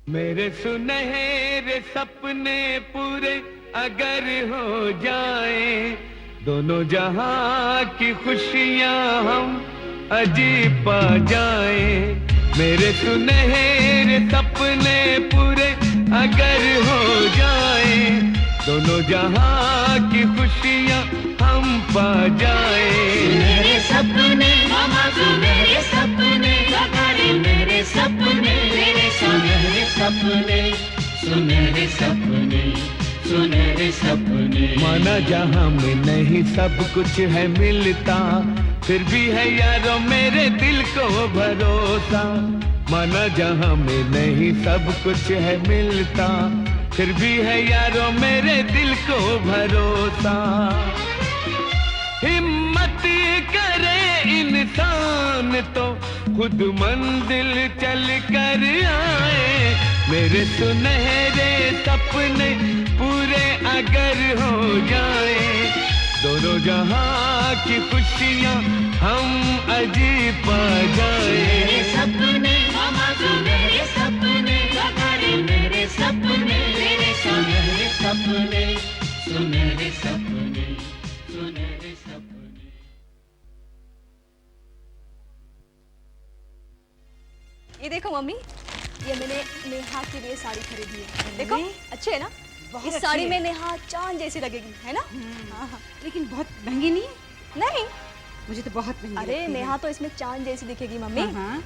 मेरे सुनहरे सपने पूरे अगर हो जाए, दोनों जहां की खुशियां हम अजीब पा जाए। मेरे सुनहरे सपने पूरे अगर हो जाए, दोनों जहां की खुशियां हम पा जाए। मेरे सपने मामा सुनहरे सपने, मेरे सपने, मेरे सुनहरे सपने, सुनहरे सपने, सुनहरे सपने। माना जहां में नहीं सब कुछ है मिलता, फिर भी है यारों मेरे दिल को भरोसा। माना जहां में नहीं सब कुछ है मिलता, फिर भी है यारों मेरे दिल को भरोसा। हिम्मत करे इंसान तो खुद मंजिल चल कर आए। मेरे सुनहरे सपने पूरे अगर हो जाए, दोनों जहां की खुशियां हम अजीब पा जाए। मेरे सपने मामा सुनहरे सपने, मेरे सपने, मेरे सुनहरे सपने, सुनहरे सपने, सुनहरे सपने। ये देखो मम्मी, ये मैंने नेहा के लिए साड़ी खरीदी है। देखो अच्छी है ना? इस साड़ी में नेहा चांद जैसी लगेगी, है ना? हाँ। लेकिन बहुत महंगी नहीं? नहीं, मुझे तो बहुत महंगी अरे लगती नेहा तो इसमें चांद जैसी दिखेगी मम्मी। हाँ।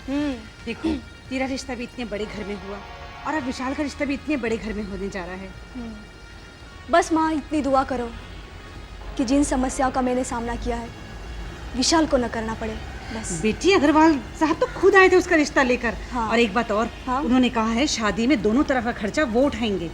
देखो, तेरा रिश्ता भी इतने बड़े घर में हुआ और अब विशाल का रिश्ता भी इतने बड़े घर में होने जा रहा है। बस माँ इतनी दुआ करो कि जिन समस्याओं का मैंने सामना किया है विशाल को न करना पड़े बस। बेटी, अग्रवाल साहब तो खुद आए थे उसका रिश्ता लेकर। हाँ। और एक बात और, हाँ। उन्होंने कहा है शादी में दोनों तरफ का खर्चा वो उठाएंगे।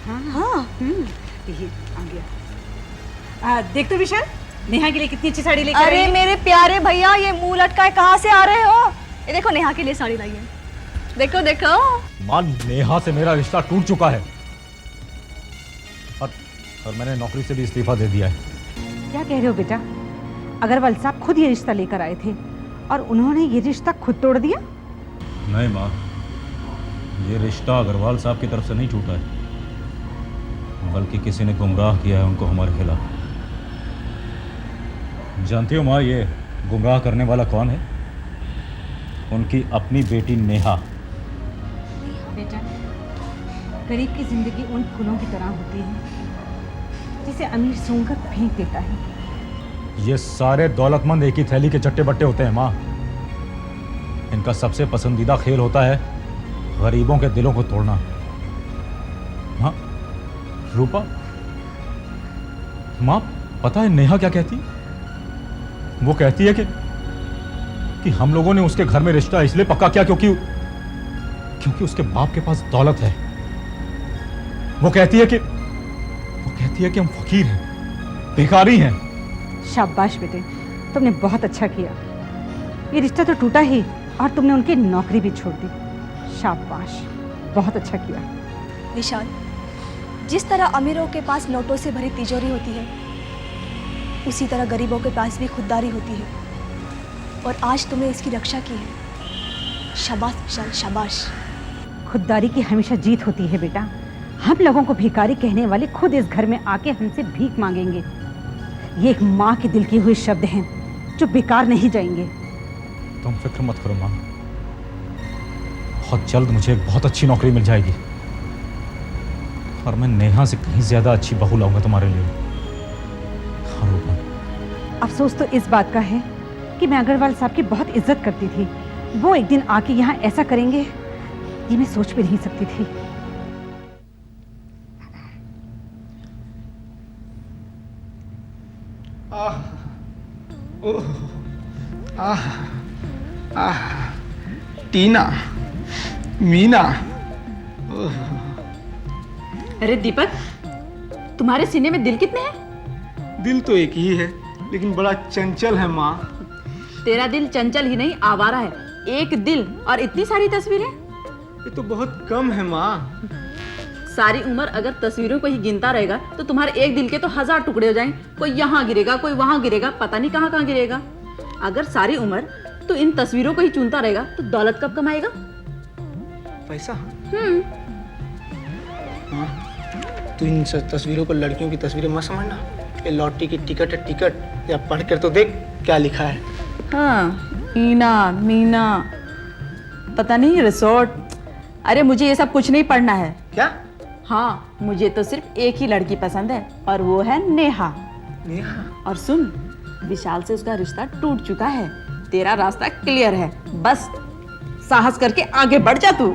हाँ हाँ। ये आ गया। देख तो विशाल, नेहा के लिए कितनी अच्छी साड़ी लेकर अरे आई है। मेरे प्यारे भैया, ये मुंह लटकाए कहाँ से आ रहे हो? ये देखो नेहा के लिए साड़ी लाई है, देखो देखो। मां, नेहा से मेरा रिश्ता टूट चुका है और मैंने नौकरी से भी इस्तीफा दे दिया है। क्या कह रहे हो बेटा? अग्रवाल साहब खुद ये रिश्ता लेकर आए थे और उन्होंने ये रिश्ता खुद तोड़ दिया? नहीं माँ, ये रिश्ता अग्रवाल साहब की तरफ से नहीं टूटा है, बल्कि किसी ने गुमराह किया है उनको हमारे खिलाफ। जानती हो माँ, ये गुमराह करने वाला कौन है? उनकी अपनी बेटी नेहा। बेटा, गरीब की जिंदगी उन फूलों की तरह होती है जिसे अमीर सूंघकर फेंक देता है। ये सारे दौलतमंद एक ही थैली के चट्टे बट्टे होते हैं माँ। इनका सबसे पसंदीदा खेल होता है गरीबों के दिलों को तोड़ना। हाँ रूपा, माँ पता है नेहा क्या कहती? वो कहती है कि हम लोगों ने उसके घर में रिश्ता इसलिए पक्का किया क्योंकि उसके बाप के पास दौलत है। वो कहती है कि हम फकीर हैं, भिखारी हैं। शाबाश बेटे, तुमने बहुत अच्छा किया। ये रिश्ता तो टूटा ही और तुमने उनकी नौकरी भी छोड़ दी। शाबाश, बहुत अच्छा किया। विशाल, जिस तरह अमीरों के पास नोटों से भरी तिजोरी होती है, उसी तरह गरीबों के पास भी खुददारी होती है, और आज तुमने इसकी रक्षा की है। शाबाश विशाल, शाबाश। खुददारी की हमेशा जीत होती है बेटा। हम लोगों को भिखारी कहने वाले खुद इस घर में आके हमसे भीख मांगेंगे। ये एक माँ के दिल के हुए शब्द हैं जो बेकार नहीं जाएंगे। तुम फिक्र मत करो माँ, बहुत जल्द मुझे एक बहुत अच्छी नौकरी मिल जाएगी और मैं नेहा से कहीं ज्यादा अच्छी बहू लाऊंगा तुम्हारे लिए। हाँ रूपा। अफसोस तो इस बात का है कि मैं अग्रवाल साहब की बहुत इज्जत करती थी। वो एक दिन आके यहाँ ऐसा करेंगे ये मैं सोच भी नहीं सकती थी। टीना, मीना। अरे दीपक, तुम्हारे सीने में दिल कितने हैं? दिल तो एक ही है, लेकिन बड़ा चंचल है माँ। तेरा दिल चंचल ही नहीं, आवारा है। एक दिल और इतनी सारी तस्वीरें। ये तो बहुत कम है माँ। सारी उम्र अगर तस्वीरों को ही गिनता रहेगा तो तुम्हारे एक दिल के तो 1000 टुकड़े हो जाएंगे। कोई यहाँ गिरेगा, कोई वहां गिरेगा, पता नहीं कहाँ कहाँ गिरेगा। अगर सारी उम्र तो इन तस्वीरों को ही चुनता रहेगा तो दौलत कब कमाएगा? पैसा? हाँ, तू इन सब तस्वीरों को लड़कियों की तस्वीरें मत समझना। ये लॉटरी की टिकट है, टिकट। या पढ़ कर तो देख क्या लिखा है। हाँ, ईना मीना, पता नहीं रिसोर्ट। अरे मुझे ये सब कुछ नहीं पढ़ना है। क्या? हाँ, मुझे तो सिर्फ एक ही लड़की पसंद है और वो है नेहा। नेहा? और सुन, विशाल से उसका रिश्ता टूट चुका है। तेरा रास्ता क्लियर है, बस साहस करके आगे बढ़ जा तू।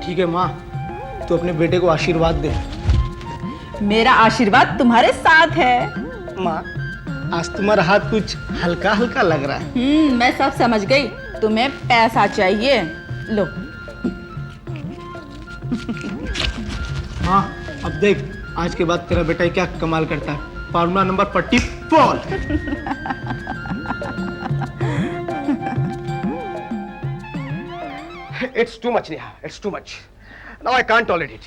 ठीक है माँ, तू अपने बेटे को आशीर्वाद दे। मेरा आशीर्वाद तुम्हारे साथ है। माँ, आज तुम्हारा हाथ कुछ हल्का हल्का लग रहा है। मैं सब समझ गई। तुम्हें पैसा चाहिए, लो। हाँ, अब देख आज के बाद तेरा बेटा क्या कमाल करता है। Formula number 44। It's too much, Neha. It's too much. Now I can't tolerate it.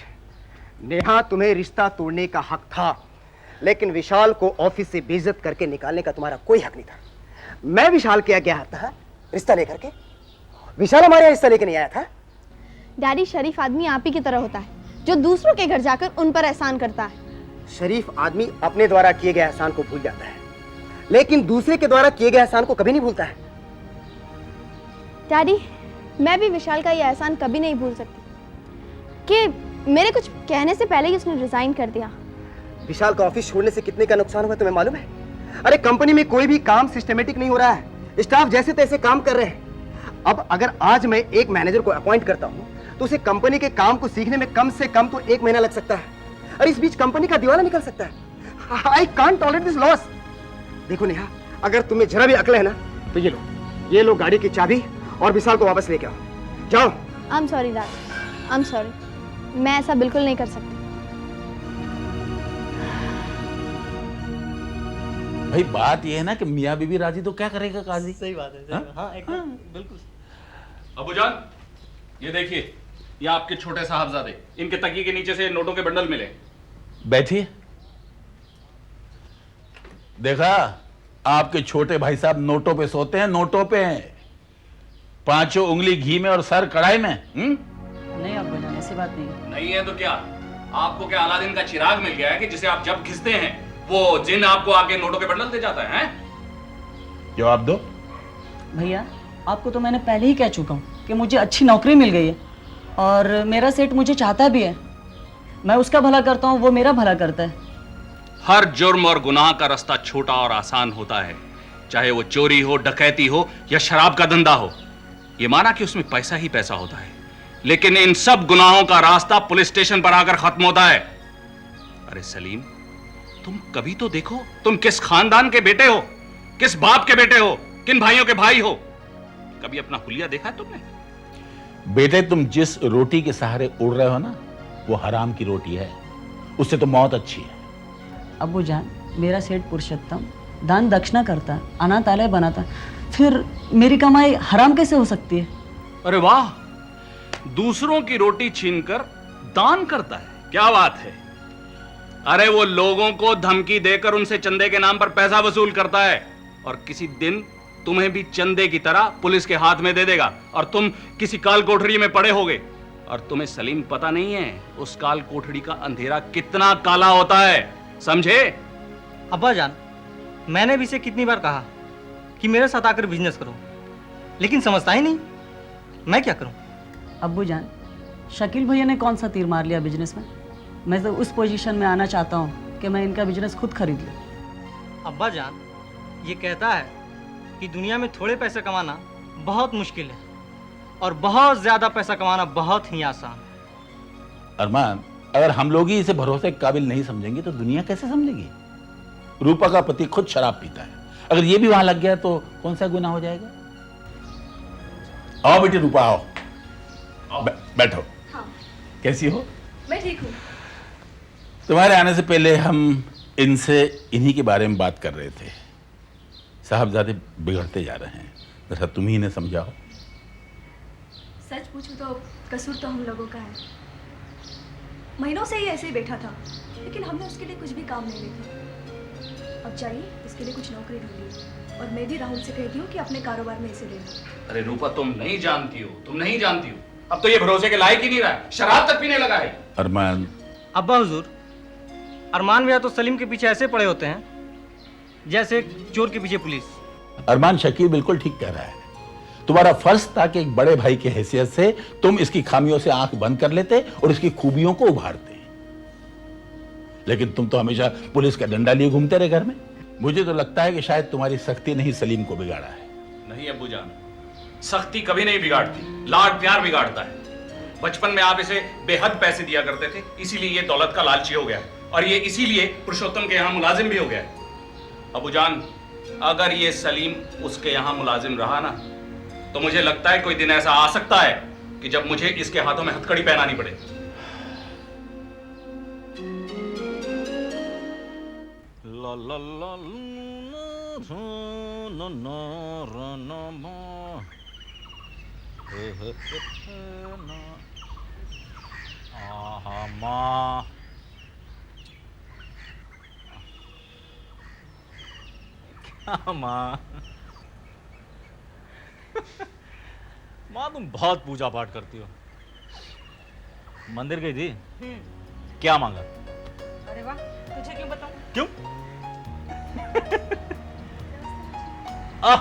Neha, तुम्हें रिश्ता तोड़ने का हक था, लेकिन विशाल को ऑफिस से बेइज्जत करके निकालने का तुम्हारा कोई हक नहीं था। मैं विशाल के गया था रिश्ता लेकर के। विशाल हमारे यहाँ रिश्ता लेकर नहीं आया था। डैडी, शरीफ आदमी आप ही की तरह होता है जो दूसरों के घर जाकर उन पर एहसान करता है। शरीफ आदमी अपने द्वारा किए गए एहसान को भूल जाता है, लेकिन दूसरे के द्वारा किए गए एहसान को कभी नहीं भूलता है। डैडी, मैं भी विशाल का ये एहसान कभी नहीं भूल सकती कि मेरे कुछ कहने से पहले ही उसने रिजाइन कर दिया। विशाल का ऑफिस छोड़ने से कितने का नुकसान हुआ तुम्हें मालूम है? अरे कंपनी में कोई भी काम सिस्टमेटिक नहीं हो रहा है, स्टाफ जैसे तैसे काम कर रहे हैं। अब अगर आज मैं एक मैनेजर को अपॉइंट करता हूं तो उसे कंपनी के काम को सीखने में कम से कम तो 1 महीना लग सकता है, और इस बीच कंपनी का दिवाला निकल सकता है। I can't tolerate this loss. देखो नेहा, अगर तुम्हें जरा भी अकल है ना तो ये लो गाड़ी की चाबी और विशाल को वापस लेके आओ। जाओ। I am sorry dad, I am sorry. मैं ऐसा बिल्कुल नहीं कर सकती। भाई बात ये है ना कि मियाँ बीबी राजी तो क्या करेगा काजी। सही बात है। हाँ, एकदम बिल्कुल। अबूजान, ये देखिए, ये आपके छोटे साहबजादे, इनके तकिए के नीचे से नोटों के बंडल मिले। बैठिए। देखा, आपके छोटे भाई साहब नोटों पे सोते हैं, नोटों पे हैं। 5 उंगली घी में और सर कढ़ाई में। नहीं अब्बाजान, ऐसी बात नहीं है तो क्या? आपको क्या अलादीन का चिराग मिल गया है कि जिसे आप जब घिसते हैं वो जिन आपको आके नोटों के बंडल दे जाता है? जवाब दो। भैया, आपको तो मैंने पहले ही कह चुका हूँ कि मुझे अच्छी नौकरी मिल गई है और मेरा सेठ मुझे चाहता भी है। मैं उसका भला करता हूँ, वो मेरा भला करता है। हर जुर्म और गुनाह का रास्ता छोटा और आसान होता है, चाहे वो चोरी हो, डकैती हो या शराब का धंधा हो। ये माना कि उसमें पैसा ही पैसा होता है, लेकिन इन सब गुनाहों का रास्ता पुलिस स्टेशन पर आकर खत्म होता है। अरे सलीम, तुम कभी तो देखो, तुम किस खानदान के बेटे हो, किस बाप के बेटे हो, किन भाइयों के भाई हो। कभी अपना हुलिया देखा है तुमने? बेटे, तुम जिस रोटी के सहारे उड़ रहे हो ना, वो हराम की रोटी है, उससे तो मौत अच्छी है। अब्बू जान, मेरा सेठ पुरुषोत्तम दान दक्षिणा करता, अनाथालय बनाता, फिर मेरी कमाई हराम कैसे हो सकती है? अरे वाह, दूसरों की रोटी छीनकर दान करता है, क्या बात है। अरे वो लोगों को धमकी देकर उनसे चंदे के नाम पर पैसा वसूल करता है, और किसी दिन तुम्हें भी चंदे की तरह पुलिस के हाथ में दे देगा और तुम किसी काल कोठरी में पड़े होगे। और तुम्हें सलीम पता नहीं है उस काल कोठरी का अंधेरा कितना काला होता है, समझे? अब्बा जान, मैंने भी इसे कितनी बार कहा कि मेरे साथ आकर बिजनेस करो, लेकिन समझता ही नहीं। मैं क्या करूं? अब्बू जान, शकील भैया ने कौन सा तीर मार लिया बिजनेस में? मैं तो उस पोजीशन में आना चाहता हूँ कि मैं इनका बिजनेस खुद खरीद लूँ। अब्बा जान, ये कहता है कि दुनिया में थोड़े पैसे कमाना बहुत मुश्किल है और बहुत ज्यादा पैसा कमाना बहुत ही आसान। अरमान, अगर हम लोग ही इसे भरोसे के काबिल नहीं समझेंगे तो दुनिया कैसे समझेगी? रूपा का पति खुद शराब पीता है, अगर ये भी वहां लग गया तो कौन सा गुनाह हो जाएगा? आओ बेटी रूपा, आओ। बैठो। हाँ। कैसी हो? मैं ठीक हूँ। तुम्हारे आने से पहले हम इनसे इन्हीं के बारे में बात कर रहे थे। साहबजादे बिगड़ते जा रहे हैं, जरा तुम ही इन्हें समझाओ। सच पूछूं तो कसूर तो हम लोगों का है। महीनों से ही ऐसे ही बैठा था, लेकिन हमने उसके लिए कुछ भी काम नहीं देखा। अब चाहिए इसके लिए कुछ नौकरी ढूंढी, और मैं भी राहुल से कहती हूँ कि अपने कारोबार में इसे ले लो। अरे रूपा, तुम नहीं जानती हो, तुम नहीं जानती हो। अब तो ये भरोसे के लायक ही नहीं रहा, शराब तक पीने लगा है। अरमान, अब्बा हुजूर, अरमान भैया तो सलीम के पीछे ऐसे पड़े होते हैं जैसे एक चोर के पीछे पुलिस। अरमान, शकील बिल्कुल ठीक कह रहा है। तुम्हारा फर्ज था कि एक बड़े भाई की हैसियत से तुम इसकी खामियों से आंख बंद कर लेते और इसकी खूबियों को उभारते, लेकिन तुम तो हमेशा पुलिस का डंडा लिए घूमते रहे घर में। मुझे तो लगता है कि शायद तुम्हारी सख्ती ने ही सलीम को बिगाड़ा है। नहीं अब्बू जान, सख्ती कभी नहीं बिगाड़ती, लाड प्यार बिगाड़ता है। बचपन में आप इसे बेहद पैसे दिया करते थे, इसीलिए ये दौलत का लालची हो गया है, और ये इसीलिए पुरुषोत्तम के यहाँ मुलाजिम भी हो गया है। अब्बू जान, अगर ये सलीम उसके यहाँ मुलाजिम रहा ना, तो मुझे लगता है कोई दिन ऐसा आ सकता है कि जब मुझे इसके हाथों में हथकड़ी पहनानी पड़े। ला ला ला आहा माँ, क्या माँ? माँ तुम बहुत पूजा पाठ करती हो। मंदिर गई थी, क्या मांगा? अरे वाह, तुझे क्यों बताऊं? क्यों? हाँ,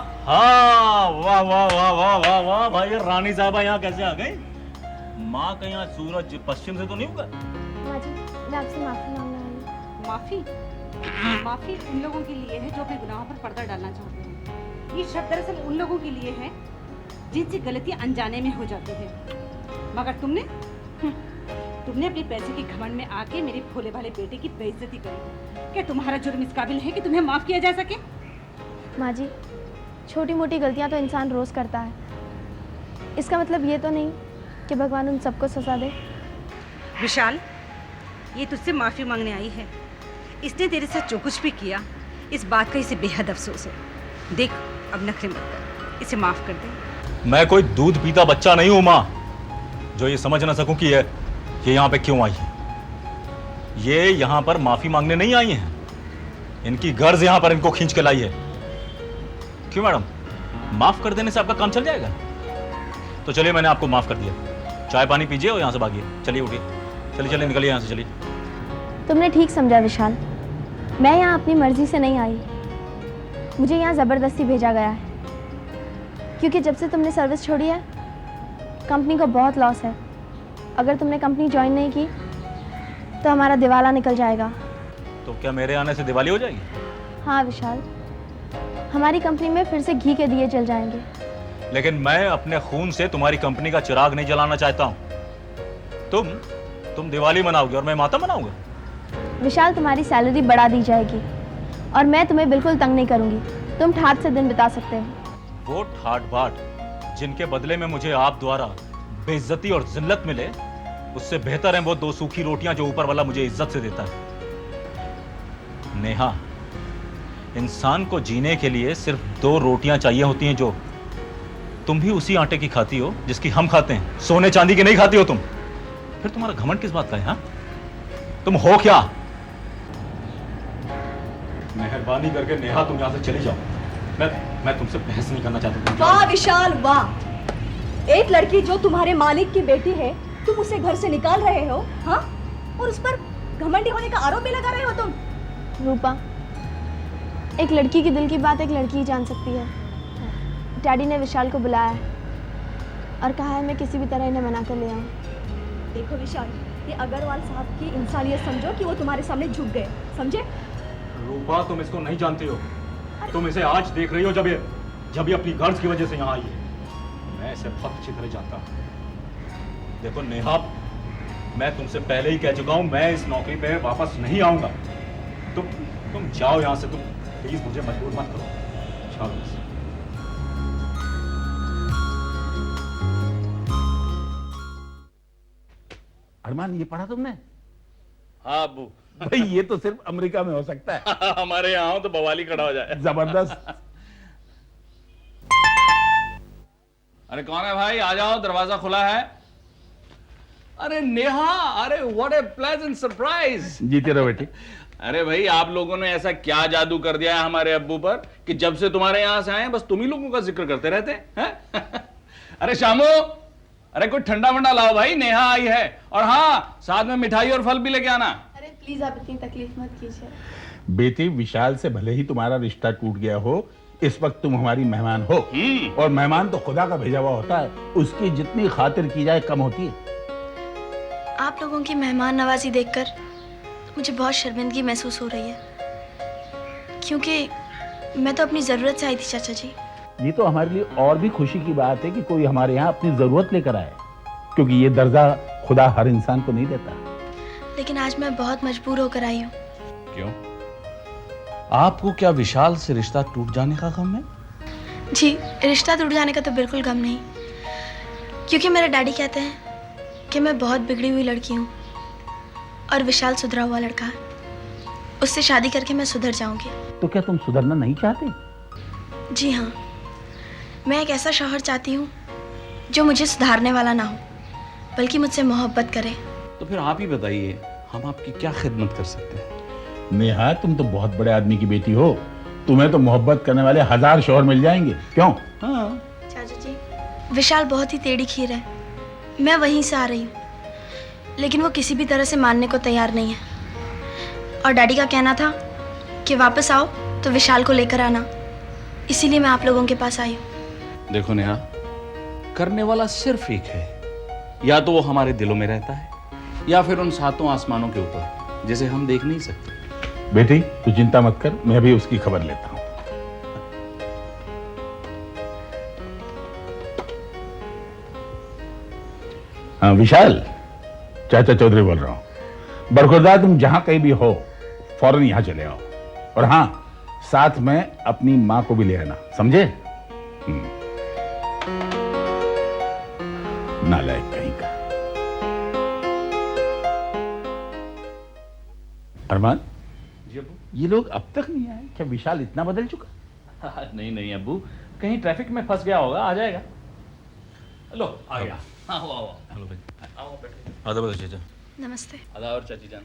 वाह वाह वाह वाह वाह वाह भाई, रानी साहबा यहाँ कैसे आ गई? माँ का यहाँ सूरज पश्चिम से तो नहीं होगा? माँ जी, मैं आपसे माफी मांगने आई हूँ। माफी? माफी उन लोगों के लिए है जो अपने गुनाहों पर पर्दा डालना चाहते हैं। ये शब्द दरअसल उन लोगों के लिए है जिनसे गलतियां अनजाने में हो जाती है। मगर तुमने अपने पैसे के घमंड में आके मेरे भोले भाले बेटे की बेइज्जती करी। क्या तुम्हारा जुर्म इस काबिल है कि तुम्हें माफ किया जा सके? माँ जी, छोटी मोटी गलतियाँ तो इंसान रोज करता है, इसका मतलब ये तो नहीं कि भगवान उन सबको सजा दे। विशाल, ये तुझसे माफी मांगने आई है। इसने तेरे साथ जो कुछ भी किया, इस बात का इसे बेहद अफसोस है। देख, अब नखरे मत कर, इसे माफ कर दे। मैं कोई दूध पीता बच्चा नहीं हूं माँ, जो ये समझ ना सकूं कि ये यहाँ पे क्यों आई है। ये यहाँ पर माफी मांगने नहीं आई हैं, इनकी गर्ज यहाँ पर इनको खींच के लाई है। क्यों मैडम, माफ कर देने से आपका काम चल जाएगा? तो चलिए, मैंने आपको माफ कर दिया, चाय पानी पीजिए और यहाँ से भागिए। चलिए उठिए, चलिए चलिए निकलिए यहाँ से, चलिए। तुमने ठीक समझा विशाल, मैं यहाँ अपनी मर्जी से नहीं आई, मुझे यहाँ ज़बरदस्ती भेजा गया है। क्योंकि जब से तुमने सर्विस छोड़ी है, कंपनी को बहुत लॉस है। अगर तुमने कंपनी ज्वाइन नहीं की तो हमारा दिवाला निकल जाएगा। तो क्या मेरे आने से दिवाली हो जाएगी? हाँ विशाल, हमारी कंपनी में फिर से घी के दिए जल जाएंगे। लेकिन मैं अपने खून से तुम्हारी कंपनी का चिराग नहीं जलाना चाहता हूँ। तुम दिवाली मनाओगे और मैं मातम मनाऊंगा? विशाल, तुम्हारी सैलरी बढ़ा दी जाएगी और मैं तुम्हें बिल्कुल तंग नहीं करूंगी। तुम ठाट से दिन बिता सकते हो। वो ठाट बाट जिनके बदले में मुझे आप द्वारा बेइज्जती और जिल्लत मिले, उससे बेहतर है वो 2 सूखी रोटियां जो ऊपर वाला मुझे इज्जत से देता है। नेहा, इंसान को जीने के लिए सिर्फ 2 रोटियां चाहिए होती हैं, जो तुम भी उसी आटे की खाती हो जिसकी हम खाते हैं। सोने चांदी की नहीं खाती हो तुम। फिर तुम्हारा घमंड किस बात का है? हाँ, तुम हो क्या? मेहरबानी करके नेहा तुम यहां से चली जाओ। मैं तुमसे बहस नहीं करना चाहता। वाह विशाल वाह, एक लड़की जो तुम्हारे मालिक की बेटी है, तुम उसे घर से निकाल रहे हो, हाँ? और उस पर घमंडी होने का आरोप भी लगा रहे हो तुम। रूपा, एक लड़की की दिल की बात एक लड़की ही जान सकती है। डैडी ने विशाल को बुलाया है और कहा है मैं किसी भी तरह इन्हें मना कर ले आऊं। देखो विशाल, ये अग्रवाल साहब की इंसानियत समझो कि वो तुम्हारे सामने झुक गए, समझे? रूपा, तुम इसको नहीं जानती हो। तुम इसे आज देख रही हो जब ये अपनी गर्ज की वजह से यहाँ आई है। मैं इसे बहुत अच्छी तरह जानता हूँ। देखो नेहा, मैं तुमसे पहले ही कह चुका हूँ, मैं इस नौकरी पे वापस नहीं आऊंगा। तुम जाओ यहाँ से। तुम प्लीज मुझे मजबूर मत करो। जाओ यहाँ से। अरमान, ये पढ़ा तुमने? हाँ अब्बू। भाई ये तो सिर्फ अमेरिका में हो सकता है। हमारे यहाँ तो बवाली खड़ा हो जाए। जबरदस्त। अरे कौन है भाई? आ जाओ, दरवाजा खुला है। अरे नेहा, अरे व्हाट ए प्लेजेंट सरप्राइज। जीते रहो बेटी। अरे भाई, आप लोगों ने ऐसा क्या जादू कर दिया है हमारे अब्बू पर कि जब से तुम्हारे यहां से आए बस तुम ही लोगों का जिक्र करते रहते हैं। अरे शामू, अरे कुछ ठंडा वंडा लाओ भाई, नेहा आई है। और हाँ, साथ में मिठाई और फल भी लेके आना। अरे प्लीज आप इतनी तकलीफ मत कीजिए। बेटी, विशाल से भले ही तुम्हारा रिश्ता टूट गया हो, इस वक्त तुम हमारी मेहमान हो, और मेहमान तो खुदा का भेजा हुआ होता है, उसकी जितनी खातिर की जाए कम होती है। आप लोगों की मेहमान नवाजी देखकर मुझे बहुत शर्मिंदगी महसूस हो रही है, क्योंकि मैं तो अपनी ज़रूरत से आई थी चाचा जी। ये तो हमारे लिए और भी खुशी की बात है कि कोई हमारे यहाँ अपनी जरूरत लेकर आए, क्योंकि ये दर्जा खुदा हर इंसान को नहीं देता। लेकिन आज मैं बहुत मजबूर होकर आई हूँ। क्यों? आपको क्या विशाल से रिश्ता टूट जाने का गम है? जी, रिश्ता टूट जाने का तो बिल्कुल गम नहीं, क्योंकि मेरे डैडी कहते हैं कि मैं बहुत बिगड़ी हुई लड़की हूँ और विशाल सुधरा हुआ लड़का है। उससे शादी करके मैं सुधर जाऊंगी। तो क्या तुम सुधरना नहीं चाहते? जी हाँ, मैं एक ऐसा शौहर चाहती हूँ जो मुझे सुधारने वाला ना हो, बल्कि मुझसे मोहब्बत करे। तो फिर आप ही बताइए, हम आपकी क्या खिदमत कर सकते हैं? नेहा, तुम तो बहुत बड़े आदमी की बेटी हो, तुम्हें तो मोहब्बत करने वाले 1000 शौहर मिल जाएंगे। क्यों? हाँ। चाचा जी, विशाल बहुत ही टेढ़ी खीर है। मैं वहीं से आ रही हूँ, लेकिन वो किसी भी तरह से मानने को तैयार नहीं है। और डैडी का कहना था कि वापस आओ तो विशाल को लेकर आना, इसीलिए मैं आप लोगों के पास आई हूँ। देखो नेहा, करने वाला सिर्फ एक है, या तो वो हमारे दिलों में रहता है, या फिर उन सातों आसमानों के ऊपर, जिसे हम देख नहीं सकते। बेटी, तू चिंता मत कर, मैं भी उसकी खबर लेता हूँ। हाँ विशाल, चाचा चौधरी बोल रहा हूँ। बरखुरदार, तुम जहां कहीं भी हो फौरन यहां चले आओ, और हाँ, साथ में अपनी मां को भी ले आना, समझे? नालायक कहीं का। अरमान, ये लोग अब तक नहीं आए? क्या विशाल इतना बदल चुका? नहीं नहीं अब्बू, कहीं ट्रैफिक में फंस गया होगा, आ जाएगा। लो आ गया। हाँ आओ आओ। हेलो भाई, आओ बैठो। आधा बजे चाचा। नमस्ते। आधा और चाची जान।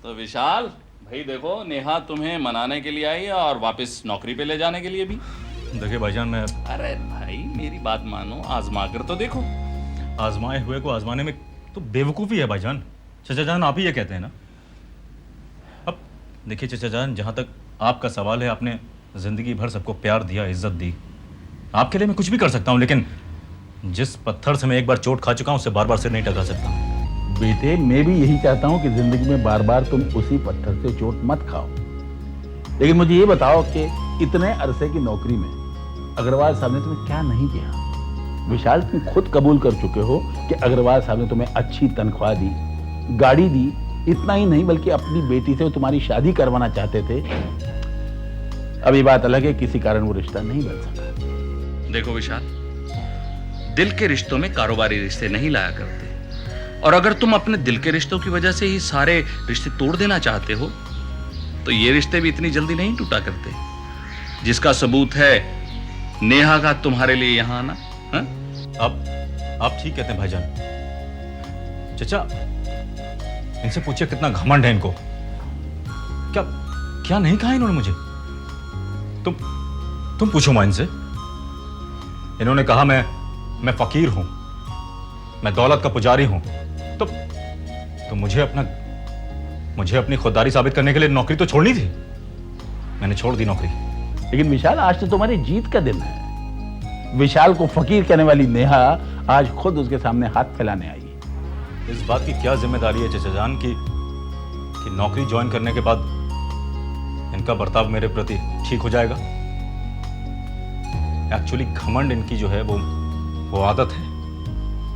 तो विशाल भाई, देखो नेहा तुम्हें मनाने के लिए आई है और वापस नौकरी पे ले जाने के लिए भी। देखिए भाईजान, मैं अरे भाई मेरी बात मानो, आजमा कर तो देखो। आजमाए हुए को आजमाने में तो बेवकूफ़ी है भाईजान। चाचा जान, आप ही ये कहते हैं ना। अब देखिए चाचा जान, जहाँ तक आपका सवाल है, आपने ज़िंदगी भर सबको प्यार दिया, इज्जत दी, आपके लिए मैं कुछ भी कर सकता हूँ, लेकिन जिस पत्थर से मैं एक बार चोट खा चुका हूँ, उससे बार बार सिर नहीं टकरा सकता। बेटे, मैं भी यही चाहता हूँ कि जिंदगी में बार बार तुम उसी पत्थर से चोट मत खाओ, लेकिन मुझे ये बताओ कि इतने अरसे की नौकरी में अग्रवाल साहब ने तुम्हें क्या नहीं दिया? विशाल, तुम खुद कबूल कर चुके हो कि अग्रवाल साहब ने तुम्हें अच्छी तनख्वाह दी, गाड़ी दी, इतना ही नहीं बल्कि अपनी बेटी से वो तुम्हारी शादी करवाना चाहते थे। अब ये बात अलग है, किसी कारण वो रिश्ता नहीं बन सका। देखो विशाल, दिल के रिश्तों में कारोबारी रिश्ते नहीं लाया करते, और अगर तुम अपने दिल के रिश्तों की वजह से ही सारे रिश्ते तोड़ देना चाहते हो, तो ये रिश्ते भी इतनी जल्दी नहीं टूटा करते, जिसका सबूत है नेहा का तुम्हारे लिए यहां आना। हाँ? आप ठीक कहते हैं भाईजान। चाचा, इनसे पूछिए कितना घमंड है इनको। क्या क्या नहीं कहा इन्होंने मुझे? तुम पूछो मां इनसे। इन्होंने कहा मैं फकीर हूं, मैं दौलत का पुजारी हूं, तो मुझे अपनी खुददारी साबित करने के लिए नौकरी तो छोड़नी थी। मैंने छोड़ दी नौकरी। लेकिन विशाल, आज तो तुम्हारी जीत का दिन है। विशाल को फकीर कहने वाली नेहा आज खुद उसके सामने हाथ फैलाने आई है। इस बात की क्या जिम्मेदारी है चाचा जान कि नौकरी ज्वाइन करने के बाद इनका बर्ताव मेरे प्रति ठीक हो जाएगा? एक्चुअली घमंड इनकी जो है वो आदत है,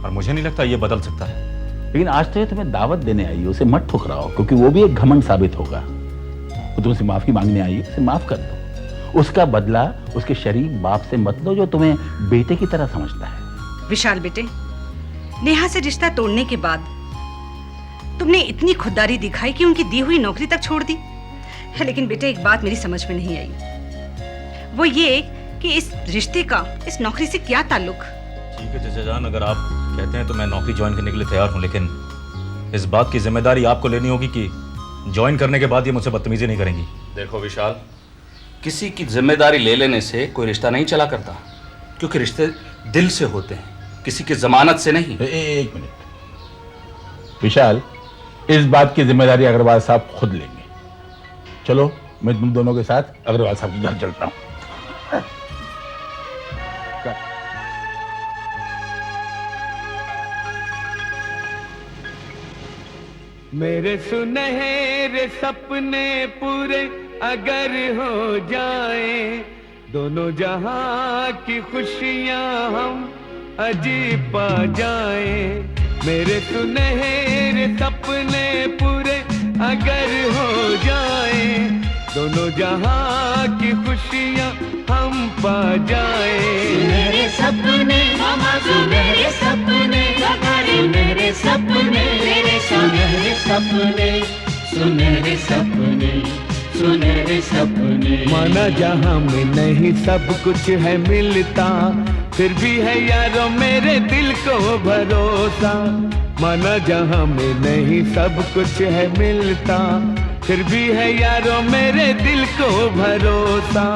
और मुझे नहीं लगता ये बदल सकता है। लेकिन आज तो ये तुम्हें दावत देने आई है, उसे मत ठुकराओ, क्योंकि वो भी एक घमंड साबित होगा। वो तुमसे माफी मांगने आई है, उसे माफ कर दो। उसका बदला उसके शरीफ बाप से मत लो, जो तुम्हें बेटे की तरह समझता है। विशाल बेटे, नेहा से रिश्ता तोड़ने के बाद तुमने इतनी खुददारी दिखाई कि उनकी दी हुई नौकरी तक छोड़ दी। लेकिन बेटे, एक बात मेरी समझ में नहीं आई, वो ये कि इस रिश्ते का इस नौकरी से क्या ताल्लुक? ठीक है चाचा जान, अगर आप कहते हैं तो मैं नौकरी ज्वाइन करने के लिए तैयार हूं, लेकिन इस बात की जिम्मेदारी आपको लेनी होगी कि ज्वाइन करने के बाद ये मुझसे बदतमीजी नहीं करेंगी। देखो विशाल, किसी की जिम्मेदारी ले लेने से कोई रिश्ता नहीं चला करता। क्योंकि रिश्ते दिल से होते हैं, किसी की जमानत से नहीं। एक मिनट विशाल, इस बात की जिम्मेदारी अग्रवाल साहब खुद लेंगे। चलो मैं तुम दोनों के साथ अग्रवाल साहब के घर चलता हूं। मेरे सुनहरे सपने पूरे अगर हो जाए, दोनों जहां की खुशियां हम अजीब पा जाए। मेरे सुनहरे सपने पूरे अगर हो जाए, दोनों जहां की खुशियां हम पा जाए। सुनहरे सपने मामा, सुनहरे सपने, सुनहरे सपने, मेरे सुनहरे सपने, सुनहरे सपने, सुनहरे सपने। माना जहां में नहीं सब कुछ है मिलता, फिर भी है यारों मेरे दिल को भरोसा। माना जहां में नहीं सब कुछ है मिलता, फिर भी है यारों मेरे दिल को भरोसा।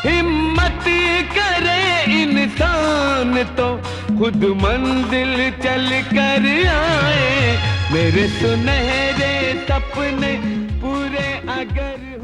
हिम्मत करे इंसान तो खुद मंजिल चल कर आए। मेरे सुनहरे सपने पूरे अगर